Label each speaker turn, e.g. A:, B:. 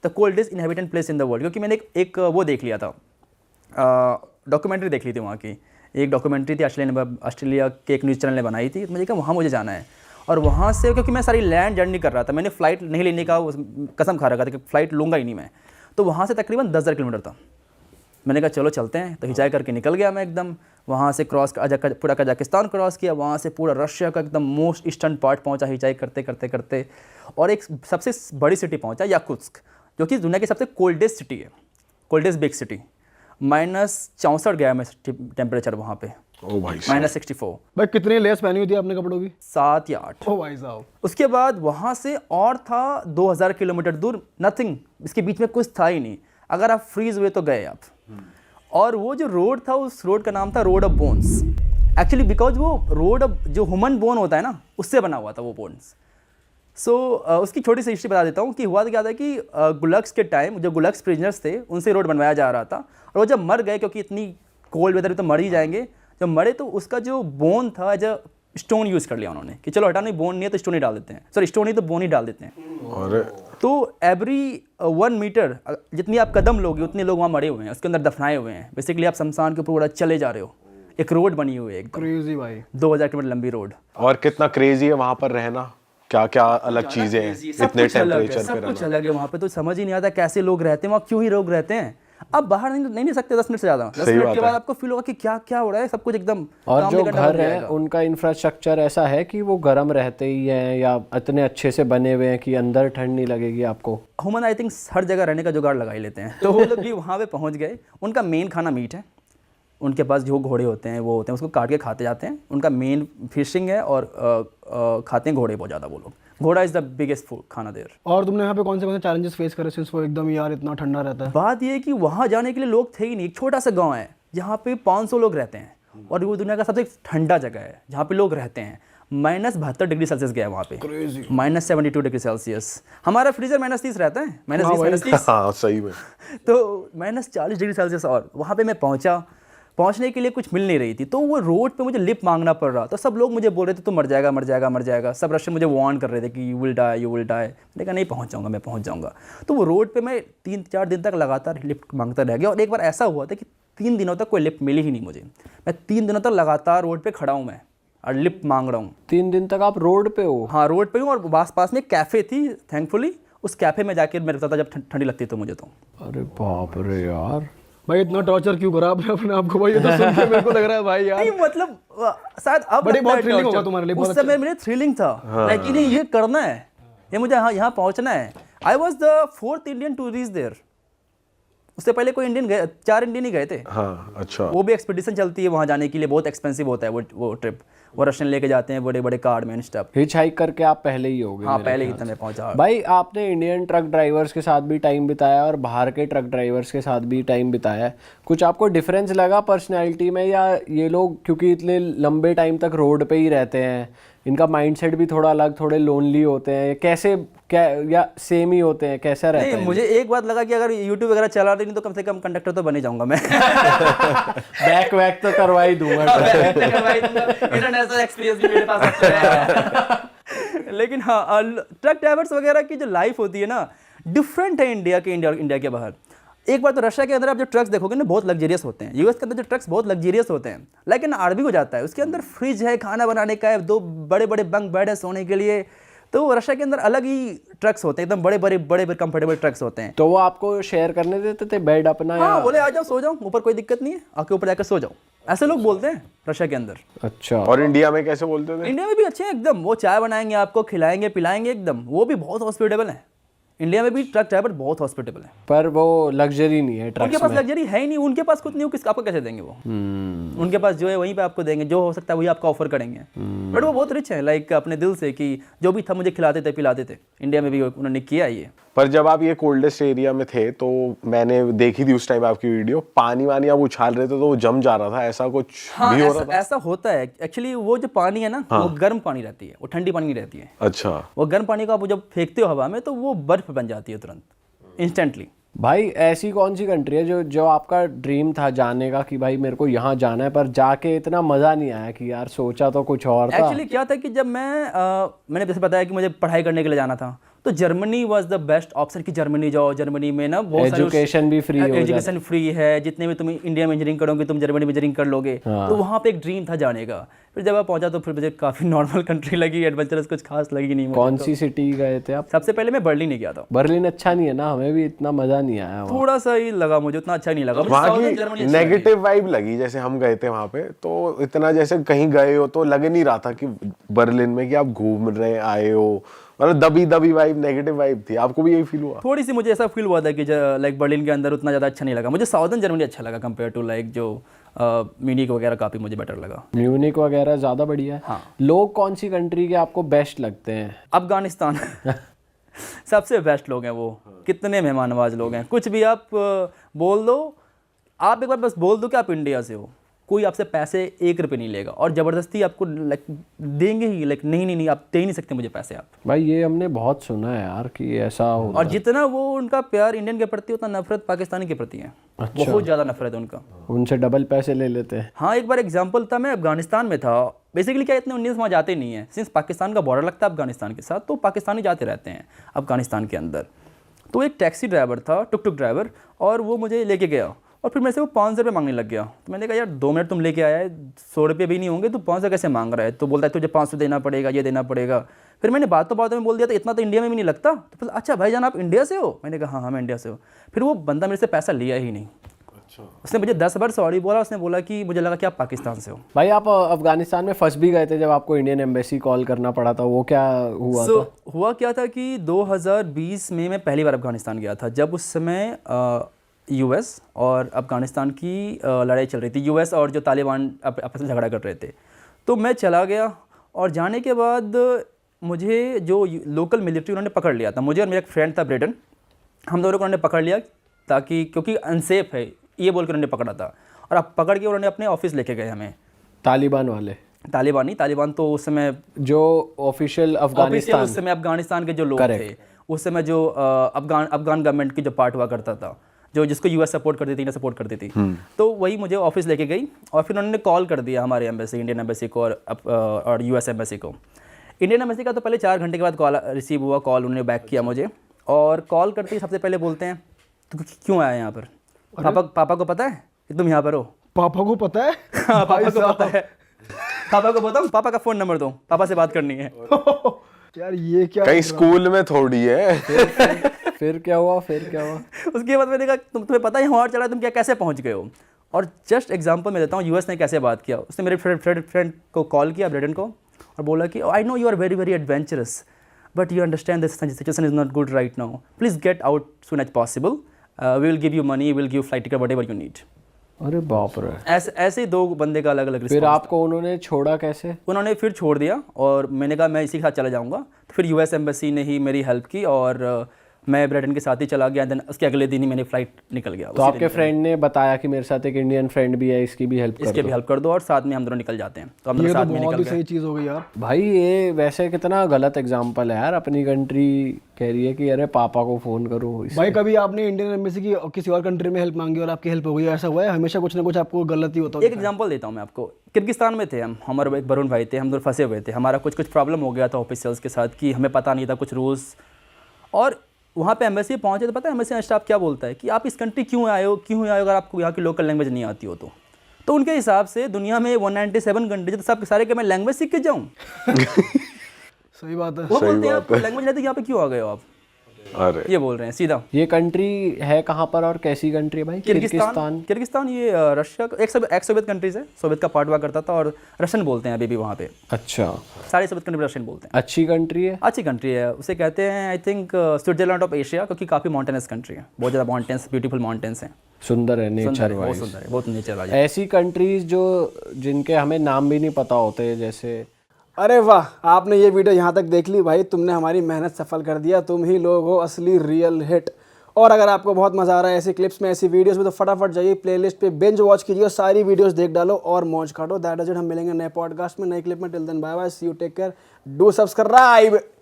A: The coldest inhabited place in the world, क्योंकि मैंने एक वो देख लिया था, डॉक्यूमेंट्री देख ली थी वहाँ की। एक डॉक्यूमेंट्री थी ऑस्ट्रेलिया के एक न्यूज़ चैनल ने बनाई थी, तो मुझे कहा वहाँ मुझे जाना है। और वहाँ से, क्योंकि मैं सारी लैंड जर्नी कर रहा था, मैंने फ़्लाइट नहीं लेने का कसम खा रखा था कि फ़्लाइट लूँगा ही नहीं मैं। तो वहाँ से तकरीबन 10,000 किलोमीटर था। मैंने कहा चलो चलते हैं, तो हिचाई करके निकल गया मैं एकदम। वहाँ से क्रॉस पूरा कजाकिस्तान क्रॉस किया, वहाँ से पूरा रशिया का एकदम मोस्ट ईस्टर्न पार्ट पहुँचा हिचाई करते करते करते, और एक सबसे बड़ी सिटी पहुँचा याकुत्स्क, जो कि दुनिया की सबसे कोल्डेस्ट सिटी है, कोल्डेस्ट बिग सिटी। -64 गया मैं टेम्परेचर वहाँ पे।
B: ओ भाई
A: -64।
C: भाई कितनी लेस पहनी हुई थी आपने कपड़ों की?
A: 7 या 8।
C: ओ भाई साहब।
A: उसके बाद वहाँ से और था 2000 किलोमीटर दूर, नथिंग, इसके बीच में कुछ था ही नहीं। अगर आप फ्रीज हुए तो गए आप। और वो जो रोड था, उस रोड का नाम था road of bones, actually because वो रोड जो ह्यूमन बोन होता है ना, उससे बना हुआ था वो बोन्स। सो उसकी छोटी सी हिस्ट्री बता देता हूँ कि हुआ क्या था कि गुलक्स के टाइम जो गुलक्स प्रिजनर्स थे, उनसे रोड बनवाया जा रहा था। और वो जब मर गए, क्योंकि इतनी कोल्ड वेदर में तो मर ही जाएंगे, जब मरे तो उसका जो बोन था एज अ स्टोन यूज़ कर लिया उन्होंने कि चलो हटा नहीं, बोन नहीं है तो स्टोन ही डाल देते हैं, सॉरी स्टोन ही तो बोन ही डाल देते हैं।
B: अरे
A: तो एवरी 1 मीटर जितनी आप कदम लोगे उतने लोग वहाँ मरे हुए हैं, उसके अंदर दफनाए हुए हैं। बेसिकली आप शमशान के ऊपर पूरा चले जा रहे हो। एक रोड बनी हुई है एकदम
C: क्रेजी भाई,
A: 2000 किलोमीटर लंबी रोड।
B: और कितना क्रेजी है वहाँ पर रहना, क्या क्या अलग चीजें हैं इतने टेम्परेचर पे
A: सब कुछ
B: रहना।
A: अलग है वहाँ पे, तो समझ ही नहीं आता कैसे लोग रहते हैं वहाँ, क्यों ही लोग रहते हैं। अब बाहर नहीं सकते 10 मिनट से ज़्यादा। 10 मिनट के बाद आपको फील होगा कि क्या क्या हो रहा है, सब कुछ एकदम।
D: और जो घर है उनका इंफ्रास्ट्रक्चर ऐसा है कि वो गर्म रहते ही हैं या इतने अच्छे से बने हुए हैं कि अंदर ठंड नहीं लगेगी आपको?
A: ह्यूमन आई थिंक हर जगह रहने का जुगाड़ लगा ही लेते हैं। तो वो लोग भी वहाँ पे पहुँच गए। उनका मेन खाना मीट है। उनके पास जो घोड़े होते हैं वो होते हैं, उसको काट के खाते जाते हैं। उनका मेन फिशिंग है और खाते हैं घोड़े बहुत ज़्यादा वो लोग। घोड़ा इज़ द बिगेस्ट फूड खाना देर।
C: और तुमने यहाँ पे कौन से चैलेंजेस फेस करे सिंस वो एकदम यार इतना ठंडा रहता है?
A: बात ये है कि वहाँ जाने के लिए लोग थे ही नहीं। एक छोटा सा गांव है जहाँ पे 500 लोग रहते हैं, और वो दुनिया का सबसे ठंडा जगह है जहाँ पे लोग रहते हैं। -72 डिग्री सेल्सियस गया है वहाँ पे, -72 डिग्री सेल्सियस। हमारा फ्रीजर -30 रहता है, -20
B: हाँ सही में।
A: तो -40 डिग्री सेल्सियस। और वहाँ पे मैं पहुँचने के लिए कुछ मिल नहीं रही थी, तो वो रोड पे मुझे लिफ्ट मांगना पड़ रहा था। सब लोग मुझे बोल रहे थे तो मर जाएगा मर जाएगा मर जाएगा। सब रशियन मुझे वार्न कर रहे थे कि you will die you will die. मैंने कहा नहीं, पहुँच जाऊँगा, मैं पहुँच जाऊँगा। तो वो रोड पे मैं 3-4 दिन तक लगातार लिफ्ट मांगता रह गया। और एक बार ऐसा हुआ था कि 3 दिनों तक कोई लिफ्ट मिली ही नहीं मुझे। मैं 3 दिनों तक लगातार रोड पर खड़ा हूँ मैं और लिफ्ट मांग रहा हूँ।
D: 3 दिन तक आप रोड पे हो?
A: हाँ, रोड पे हूँ। और पास में एक कैफ़े थी, थैंकफुली उस कैफ़े में जाके मैं रुकता था जब ठंडी लगती तो मुझे। तो
D: अरे बाप रे यार,
C: भाई इतना टॉर्चर क्यों करा आपने अपने आप को? भाई ये तो सुन के मेरे को लग रहा है भाई यार,
A: नहीं मतलब शायद अब
C: बड़ी बहुत थ्रिलिंग होगा तुम्हारे लिए।
A: उस समय मेरे थ्रिलिंग था, लेकिन ये करना है, ये मुझे यहाँ पहुँचना है। I was the 4th Indian to reach there. उससे पहले कोई इंडियन गए, 4 इंडियन ही गए थे।
B: हाँ अच्छा।
A: वो भी एक्सपीडिशन चलती है वहाँ जाने के लिए, बहुत एक्सपेंसिव होता है वो ट्रिप। वो रशियन लेके जाते हैं बड़े बड़े कार्ड में स्टफ।
D: हिच हाइक करके आप पहले ही हो गए?
A: हाँ, पहले ही मैं पहुँचा।
D: भाई आपने इंडियन ट्रक ड्राइवर्स के साथ भी टाइम बिताया और बाहर के ट्रक ड्राइवर्स के साथ भी टाइम बिताया है, कुछ आपको डिफरेंस लगा पर्सनैलिटी में? या ये लोग क्योंकि इतने लंबे टाइम तक रोड पे ही रहते हैं, इनका माइंडसेट भी थोड़ा अलग, थोड़े लोनली होते हैं, कैसे क्या या सेम ही होते हैं, कैसा रहता है?
A: मुझे एक बात लगा कि अगर यूट्यूब वगैरह चला रही नहीं तो कम से कम कंडक्टर तो बने जाऊंगा मैं।
D: बैक वैक तो करवा ही दूंगा।
A: इंटरनेशनल एक्सपीरियंस भी मेरे पास है। लेकिन हाँ, ट्रक ड्राइवर्स वगैरह की जो लाइफ होती है ना, डिफरेंट है इंडिया के बाहर। एक बार तो रशिया के अंदर आप जो ट्रक्स देखोगे ना, बहुत लग्जरियस होते हैं। यूएस के अंदर जो ट्रक्स बहुत लग्जरियस होते हैं, लेकिन आरबी हो जाता है। उसके अंदर फ्रिज है, खाना बनाने का है, 2 बड़े बड़े बंक बेड है सोने के लिए। तो रशिया के अंदर अलग ही ट्रक्स होते हैं, एकदम बड़े बड़े कंफर्टेबल ट्रक्स होते हैं।
D: तो वो आपको शेयर करने देते थे बेड अपना?
A: हाँ, बोले आ जाओ सो जाओ, ऊपर कोई दिक्कत नहीं है, आके ऊपर जाकर सो जाओ। ऐसे लोग बोलते हैं रशिया के अंदर।
D: अच्छा।
B: और इंडिया में कैसे बोलते थे?
A: इंडिया में भी अच्छे हैं एकदम। वो चाय बनाएंगे आपको, खिलाएंगे पिलाएंगे एकदम। वो भी बहुत हॉस्पिटेबल हैं। इंडिया में भी ट्रक ड्राइवर बहुत हॉस्पिटेबल है।
D: पर वो लग्जरी नहीं है ट्रक्स
A: उनके पास
D: में।
A: लग्जरी है ही नहीं। उनके पास कुछ नहीं हो, किस आपको कैसे देंगे वो? उनके पास जो है वहीं पे आपको देंगे, जो हो सकता है वही आपको ऑफर करेंगे। बट वो बहुत रिच है, लाइक अपने दिल से, कि जो भी था मुझे खिलाते थे पिलाते थे। इंडिया में भी उन्होंने किया ये।
B: पर जब आप ये कोल्डेस्ट एरिया में थे तो मैंने देखी थी उस टाइम आपकी वीडियो, पानी वानी आप उछाल रहे थे तो वो जम जा रहा था, ऐसा कुछ
A: हाँ,
B: भी हो रहा था?
A: ऐसा होता है एक्चुअली। वो जो पानी है ना, वो गर्म पानी रहती है, वो ठंडी पानी नहीं रहती है।
B: अच्छा।
A: वो गर्म पानी को आप जब फेंकते हो हवा में तो वो बर्फ बन जाती है तुरंत, इंस्टेंटली।
D: भाई ऐसी कौन सी कंट्री है जो आपका ड्रीम था जाने का कि भाई मेरे को यहाँ जाना है, पर जाके इतना मज़ा नहीं आया कि यार सोचा तो कुछ और था?
A: एक्चुअली क्या था कि जब मैंने जैसे बताया कि मुझे पढ़ाई करने के लिए जाना था, तो Germany was the best option कि जर्मनी जाओ, जर्मनी में ना बहुत सारे
D: एजुकेशन भी फ्री हो जाती
A: एजुकेशन फ्री है, जितने भी तुम इंडिया में इंजीनियरिंग करोगे तुम जर्मनी में इंजीनियरिंग कर लोगे। तो वहाँ पे एक ड्रीम था जाने का। फिर जब आप पहुंचा तो फिर मुझे काफ़ी नॉर्मल कंट्री लगी, एडवेंचरस कुछ खास लगी नहीं मुझे।
D: कौन सी सिटी गए थे आप?
A: सबसे पहले मैं बर्लिन ही गया था।
D: बर्लिन अच्छा नहीं है ना, हमें भी इतना मजा नहीं आया वहाँ।
A: थोड़ा सा ही लगा मुझे, उतना अच्छा नहीं लगा मुझे।
B: वहाँ
A: साउथर्न जर्मनी
B: की
A: अच्छी लगी।
B: नेगेटिव वाइब लगी, जैसे हम गए थे वहाँ पे तो इतना जैसे कहीं गए हो तो लग नहीं रहा था कि बर्लिन में कि आप घूम रहे आए हो, मतलब दबी दबी वाइब, नेगेटिव वाइब थी। आपको भी यही फील हुआ?
A: थोड़ी सी मुझे ऐसा फील हुआ था कि लाइक बर्लिन के अंदर उतना ज़्यादा अच्छा नहीं लगा मुझे। साउथर्न जर्मनी अच्छा लगा कंपेयर टू लाइक जो म्यूनिक वगैरह, काफ़ी मुझे बेटर लगा।
D: म्यूनिक वगैरह ज़्यादा बढ़िया है।
A: हाँ।
D: लोग कौन सी कंट्री के आपको बेस्ट लगते हैं?
A: अफगानिस्तान सबसे बेस्ट लोग हैं वो। कितने मेहमान नवाज लोग हैं। कुछ भी आप बोल दो, आप एक बार बस बोल दो कि आप इंडिया से हो, कोई आपसे पैसे 1 रुपये नहीं लेगा और ज़बरदस्ती आपको लाइक देंगे ही। लाइक नहीं आप दे ही नहीं सकते मुझे पैसे आप।
D: भाई ये हमने बहुत सुना है यार कि ऐसा हो।
A: और जितना वो उनका प्यार इंडियन के प्रति उतना नफरत पाकिस्तानी के प्रति है। बहुत ज़्यादा नफरत है उनका।
D: उनसे डबल पैसे ले लेते हैं।
A: हाँ, एक बार एग्जाम्पल था, मैं अफगानिस्तान में था। बेसिकली क्या, इतने इंडियंस वहाँ जाते नहीं है, सिंस पाकिस्तान का बॉर्डर लगता है अफगानिस्तान के साथ, तो पाकिस्तानी जाते रहते हैं अफगानिस्तान के अंदर। तो एक टैक्सी ड्राइवर था, टुक टुक ड्राइवर, और वो मुझे लेके गया और फिर मेरे से वो 500 रुपये मांगने लग गया। तो मैंने कहा यार 2 मिनट तुम लेके आया है, 100 रुपये भी नहीं होंगे, तो 500 कैसे मांग रहा है? तो बोलता है तुझे 500 देना पड़ेगा, ये देना पड़ेगा। फिर मैंने बातों में बोल दिया तो इतना तो इंडिया में भी नहीं लगता। तो बोला अच्छा भाईजान आप इंडिया से हो? मैंने कहा हाँ मैं इंडिया से हूँ। फिर वो बंदा मेरे से पैसा लिया ही नहीं। उसने मुझे 10 बार सॉरी बोला। उसने बोला कि मुझे लगा कि आप पाकिस्तान से हो।
D: भाई आप अफगानिस्तान में फंस भी गए थे जब आपको इंडियन एम्बेसी कॉल करना पड़ा था, वो क्या हुआ था?
A: हुआ क्या था कि 2020 में मैं पहली बार अफगानिस्तान गया था, जब उस समय यूएस और अफगानिस्तान की लड़ाई चल रही थी। यूएस और जो तालिबान आपस में झगड़ा कर रहे थे। तो मैं चला गया और जाने के बाद मुझे जो लोकल मिलिट्री उन्होंने पकड़ लिया था, मुझे और मेरा एक फ्रेंड था ब्रेडन, हम दोनों को उन्होंने पकड़ लिया ताकि, क्योंकि अनसेफ है ये बोल कर उन्होंने पकड़ा था। और अब पकड़ के उन्होंने अपने ऑफिस लेके गए हमें।
D: तालिबान वाले?
A: तालिबान नहीं, तालिबान तो उस समय
D: जो ऑफिशियल अफगानिस्तान,
A: उस समय अफगानिस्तान के जो लोग थे, उस समय जो अफगान गवर्नमेंट की जो पार्ट हुआ करता था, जो जिसको यूएस सपोर्ट करती थी, इंडिया सपोर्ट करती थी, तो वही मुझे ऑफिस लेके गई और फिर उन्होंने कॉल कर दिया हमारे एम्बेसी, इंडियन एम्बेसी को और यूएस एम्बेसी को। इंडियन एम्बेसी का तो पहले 4 घंटे के बाद कॉल रिसीव हुआ, कॉल उन्होंने बैक किया मुझे। और कॉल करते ही सबसे पहले बोलते हैं तो क्यों आया यहाँ पर? पापा को पता है कि तुम यहाँ पर हो?
C: पापा को पता है?
A: हाँ, पापा को पता है। पापा को बताओ, पापा का फ़ोन नंबर दो, पापा से बात करनी है।
C: यार ये क्या
B: कहीं स्कूल में थोड़ी है।
D: फिर क्या हुआ?
A: उसके बाद मैंने कहा तुम्हें पता है वहाँ चला, तुम क्या कैसे पहुँच गए हो? और जस्ट एग्जांपल मैं देता हूँ यूएस ने कैसे बात किया। उसने मेरे फ्रेंड को कॉल किया, ब्रेडन को, और बोला कि I know you are very very adventurous but you understand this situation is not good right now, please get out soon as possible, we will give you money, will give flight ticket, whatever you need.
D: अरे बाप रे।
A: ऐसे ही 2 बंदे का अलग अलग।
D: फिर आपको उन्होंने छोड़ा कैसे?
A: उन्होंने फिर छोड़ दिया और मैंने कहा मैं इसी के साथ चला जाऊँगा। तो फिर यूएस एम्बेसी ने ही मेरी हेल्प की और मैं ब्रेडन के साथ ही चला गया। देन उसके अगले दिन ही मैंने फ्लाइट निकल गया।
D: तो आपके फ्रेंड ने बताया कि मेरे साथ एक इंडियन फ्रेंड भी है, इसकी भी हेल्प कर दो
A: और साथ में हम दोनों निकल जाते हैं। तो हम दोनों साथ में निकल
C: बहुत ही सही चीज़ हो गई यार।
D: भाई ये वैसे कितना गलत एग्जाम्पल है यार। अपनी कंट्री कह रही है कि अरे पापा को फ़ोन करो।
C: भाई कभी आपने इंडियन एम्बेसी की किसी और कंट्री में हेल्प मांगी और आपकी हेल्प हो गई, ऐसा हुआ है? हमेशा कुछ ना कुछ आपको गलती होता है।
A: एक एग्जांपल देता हूँ मैं आपको। किर्गिस्तान में थे हम, हमारे एक वरुण भाई थे, हम दोनों फंसे हुए थे। हमारा कुछ प्रॉब्लम हो गया था ऑफिशियल्स के साथ कि हमें पता नहीं था कुछ रूल्स। और वहाँ पे एम्बेसी पहुँचे तो पता है एम्बेसी स्टाफ क्या बोलता है कि आप इस कंट्री क्यों आए हो अगर आपको यहाँ की लोकल लैंग्वेज नहीं आती हो तो उनके हिसाब से दुनिया में 197 कंट्री तो सब सारे के मैं लैंग्वेज सीख के जाऊँ।
C: सही बात है।
A: वो बोलते हैं आप लैंग्वेज नहीं आती, यहाँ पे क्यों आ गए हो आप?
B: अरे
A: ये बोल रहे हैं सीधा।
D: ये कंट्री है कहाँ पर और कैसी कंट्री है भाई?
A: किर्गिस्तान ये रशिया का एक सोवियत कंट्रीज है, सोवियत का पार्ट हुआ करता था और रशियन बोलते हैं अभी भी वहाँ पे।
D: अच्छा,
A: सारे सोवियत कंट्री रशियन बोलते हैं।
D: अच्छी कंट्री है?
A: अच्छी कंट्री है, उसे कहते हैं I think Switzerland of Asia, क्योंकि काफ़ी माउंटेनस कंट्री है, बहुत ज़्यादा माउंटेन्स, ब्यूटीफुल माउंटेन्स हैं।
D: सुंदर है नेचर
A: बहुत सुंदर है, बहुत नेचर वाली।
D: ऐसी कंट्रीज जो जिनके हमें नाम भी नहीं पता होते, जैसे
C: अरे वाह, आपने ये वीडियो यहाँ तक देख ली भाई, तुमने हमारी मेहनत सफल कर दिया। तुम ही लोग हो असली रियल हिट। और अगर आपको बहुत मज़ा आ रहा है ऐसी क्लिप्स में, ऐसी वीडियोस में, तो फटाफट जाइए प्लेलिस्ट पे, बिंज वॉच कीजिए, सारी वीडियोस देख डालो और मौज काटो। That is it. हम मिलेंगे नए पॉडकास्ट में, नए क्लिप में। Till then bye bye, see you, take care, do subscribe.